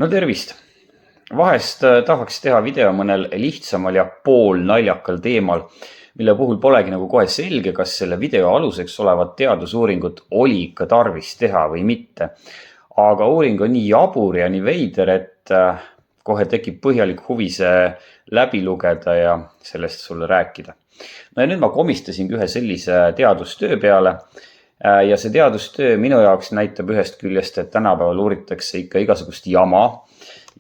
No tervist! Vahest tahaks teha video mõnel lihtsamal ja poolnaljakal teemal, mille puhul polegi nagu kohe selge, kas selle video aluseks olevat teadusuuringut oli ikka tarvis teha või mitte. Aga uuring on nii jabur ja nii veider, et kohe tekib põhjalik huvi see läbi lugeda ja sellest sulle rääkida. No ja nüüd ma komistasingi ühe sellise teadustöö peale. Ja see teadustöö minu jaoks näitab ühest küljest, et tänapäeval uuritakse ikka igasugust jama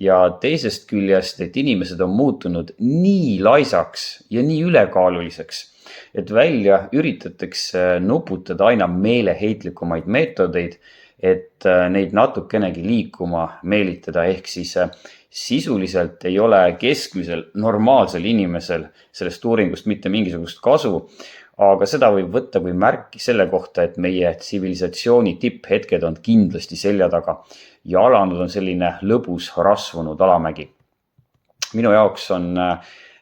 ja teisest küljest, et inimesed on muutunud nii laisaks ja nii ülekaaluliseks, et välja üritatakse nuputada aina meeleheitlikumaid meetodeid, et neid natukenegi liikuma meelitada, ehk siis sisuliselt ei ole keskmisel normaalsel inimesel sellest uuringust mitte mingisugust kasu, aga seda võib võtta kui märki selle kohta, et meie tsivilisatsiooni tipphetked on kindlasti selja taga ja alanud on selline lõbus rasvunud alamägi. Minu jaoks on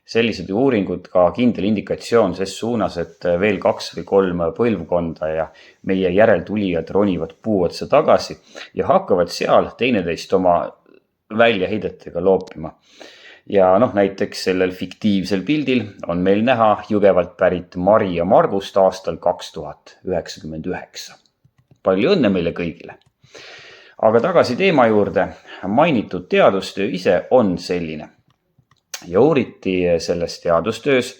sellised uuringud ka kindel indikatsioon ses suunas, et veel 2 või 3 põlvkonda ja meie järeltulijad ronivad puu otsa tagasi ja hakkavad seal teineteist oma väljaheidetega loopima. Ja näiteks sellel fiktiivsel pildil on meil näha Jõgevalt pärit Mari ja Margust aastal 2099. Palju õnne meile kõigile! Aga tagasi teema juurde. Mainitud teadustöö ise on selline. Ja uuriti selles teadustöös,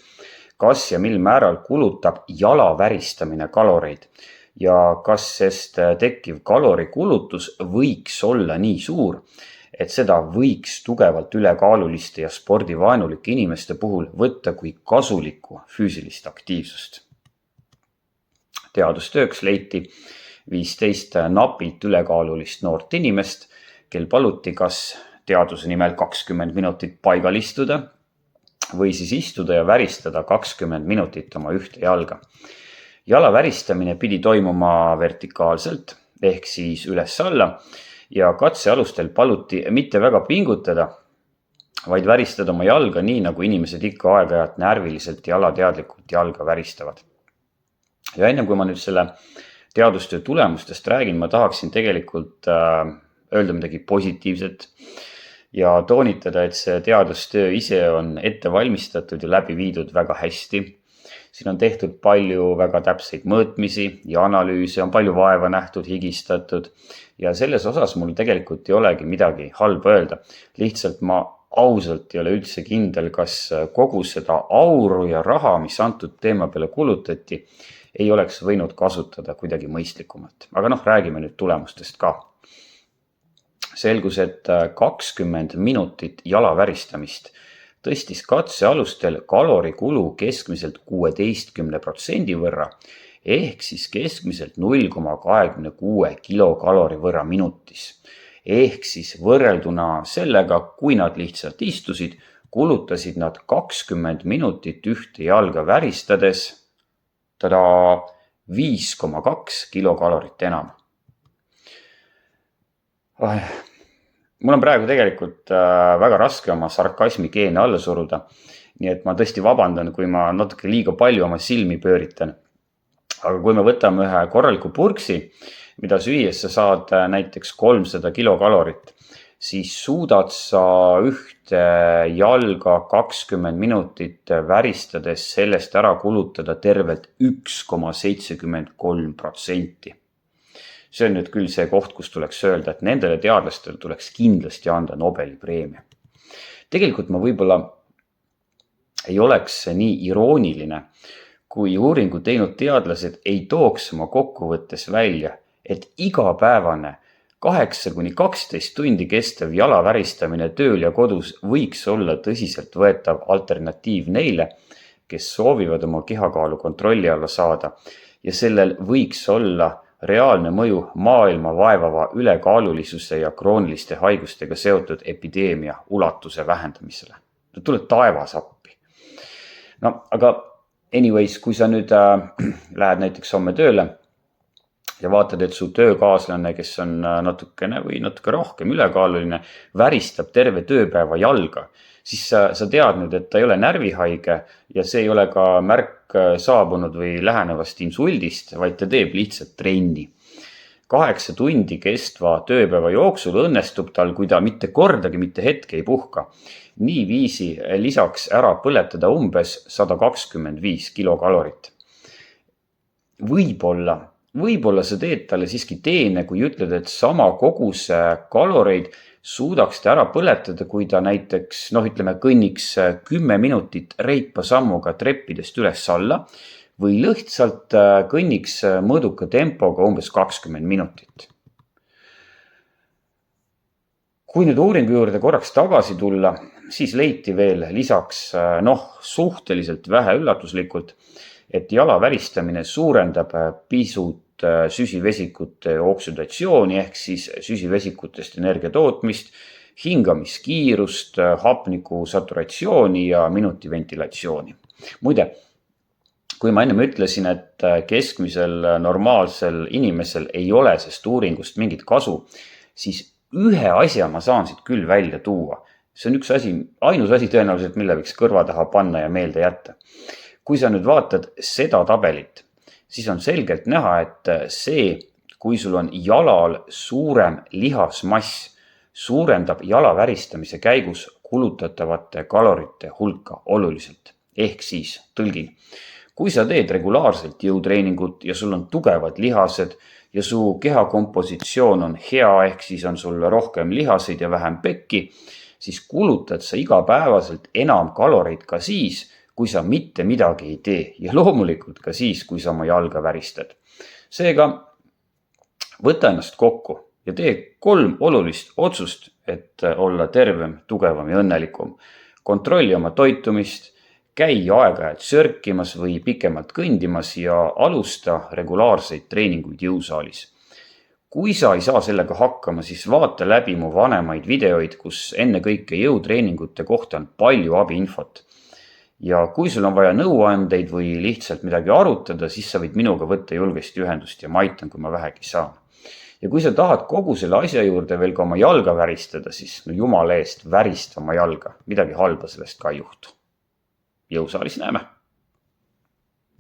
kas ja mil määral kulutab jala väristamine kaloreid ja kas sest tekkiv kalorikulutus võiks olla nii suur, et seda võiks tugevalt ülekaaluliste ja spordivaenulike inimeste puhul võtta kui kasulikku füüsilist aktiivsust. Teadustööks leiti 15 napilt ülekaalulist noort inimest, kel paluti kas teaduse nimel 20 minutit paigal istuda või siis istuda ja väristada 20 minutit oma ühte jalga. Jala väristamine pidi toimuma vertikaalselt ehk siis üles-alla ja katsealustel paluti mitte väga pingutada, vaid väristada oma jalga nii, nagu inimesed ikka aeg-ajalt närviliselt ja alateadlikult jalga väristavad. Ja enne kui ma nüüd selle teadustöö tulemustest räägin, ma tahaksin tegelikult öelda midagi positiivset ja toonitada, et see teadustöö ise on ette valmistatud ja läbi viidud väga hästi. Siin on tehtud palju väga täpseid mõõtmisi ja analüüse, on palju vaeva nähtud, higistatud ja selles osas mul tegelikult ei olegi midagi halba öelda. Lihtsalt ma ausalt ei ole üldse kindel, kas kogu seda auru ja raha, mis antud teema peale kulutati, ei oleks võinud kasutada kuidagi mõistlikumalt. Aga räägime nüüd tulemustest ka. Selgus, et 20 minutit jala väristamist tõstis katsealustel kalorikulu keskmiselt 16% võrra, ehk siis keskmiselt 0,26 kilokalori võrra minutis. Ehk siis võrrelduna sellega, kui nad lihtsalt istusid, kulutasid nad 20 minutit ühte jalga väristades 5,2 kilokalorit enam. Mul on praegu tegelikult väga raske oma sarkasmi geene alla suruda, nii et ma tõesti vabandan, kui ma natuke liiga palju oma silmi pööritan. Aga kui me võtame ühe korraliku purksi, mida süües sa saad näiteks 300 kilokalorit, siis suudad sa ühte jalga 20 minutit väristades sellest ära kulutada tervelt 1,73%. See on nüüd küll see koht, kus tuleks öelda, et nendele teadlastel tuleks kindlasti anda Nobeli preemia. Tegelikult ma võib-olla ei oleks nii irooniline, kui uuringu teinud teadlased ei tooks oma kokkuvõttes välja, et igapäevane 8–12 tundi kestev jala väristamine tööl ja kodus võiks olla tõsiselt võetav alternatiiv neile, kes soovivad oma kehakaalu kontrolli alla saada ja sellel võiks olla reaalne mõju maailma vaevava ülekaalulisuse ja krooniliste haigustega seotud epideemia ulatuse vähendamisele. Tule taevas appi. Aga anyways, kui sa nüüd lähed näiteks homme tööle ja vaatad, et su töökaaslane, kes on natukene või natuke rohkem ülekaaluline, väristab terve tööpäeva jalga, siis sa tead nüüd, et ta ei ole närvihaige ja see ei ole ka märk saabunud või lähenevast insuldist, vaid ta teeb lihtsalt trenni. 8 tundi kestva tööpäeva jooksul õnnestub tal, kui ta mitte kordagi mitte hetke ei puhka, niiviisi lisaks ära põletada umbes 125 kilokalorit. Võib-olla sa teed talle siiski teene, kui ütled, et sama koguse kaloreid suudaks ta ära põletada, kui ta näiteks, kõnniks 10 minutit reipa sammuga treppidest üles alla või lihtsalt kõnniks mõõduka tempoga umbes 20 minutit. Kui nüüd uuringu juurde korraks tagasi tulla, siis leiti veel lisaks suhteliselt vähe üllatuslikult, et jala väristamine suurendab pisut süsivesikute oksüdatsiooni ehk siis süsivesikutest energia tootmist, hingamiskiirust, hapniku saturatsiooni ja minuti ventilatsiooni. Muide, kui ma ennem ütlesin, et keskmisel normaalsel inimesel ei ole sest uuringust mingit kasu, siis ühe asja ma saan siit küll välja tuua. See on ainus asi tõenäoliselt, mille võiks kõrva taha panna ja meelde jätta. Kui sa nüüd vaatad seda tabelit, siis on selgelt näha, et see, kui sul on jalal suurem lihasmass, suurendab jala väristamise käigus kulutatavate kalorite hulka oluliselt. Ehk siis, tõlgin, kui sa teed regulaarselt jõutreeningut ja sul on tugevad lihased ja su kehakompositsioon on hea, ehk siis on sul rohkem lihaseid ja vähem pekki, siis kulutad sa igapäevaselt enam kaloreid ka siis, kui sa mitte midagi ei tee ja loomulikult ka siis, kui sa oma jalga väristad. Seega võta ennast kokku ja tee 3 olulist otsust, et olla tervem, tugevam ja õnnelikum. Kontrolli oma toitumist, käi aeg-ajalt sörkimas või pikemalt kõndimas ja alusta regulaarseid treeninguid jõusaalis. Kui sa ei saa sellega hakkama, siis vaata läbi mu vanemaid videoid, kus enne kõike jõutreeningute kohta on palju abiinfot. Ja kui sul on vaja nõuandeid või lihtsalt midagi arutada, siis sa võid minuga võtta julgesti ühendust ja ma aitan, kui ma vähegi saan. Ja kui sa tahad kogu selle asja juurde veel ka oma jalga väristada, siis jumala eest värista oma jalga. Midagi halba sellest ka ei juhtu. Jõusaalis näeme!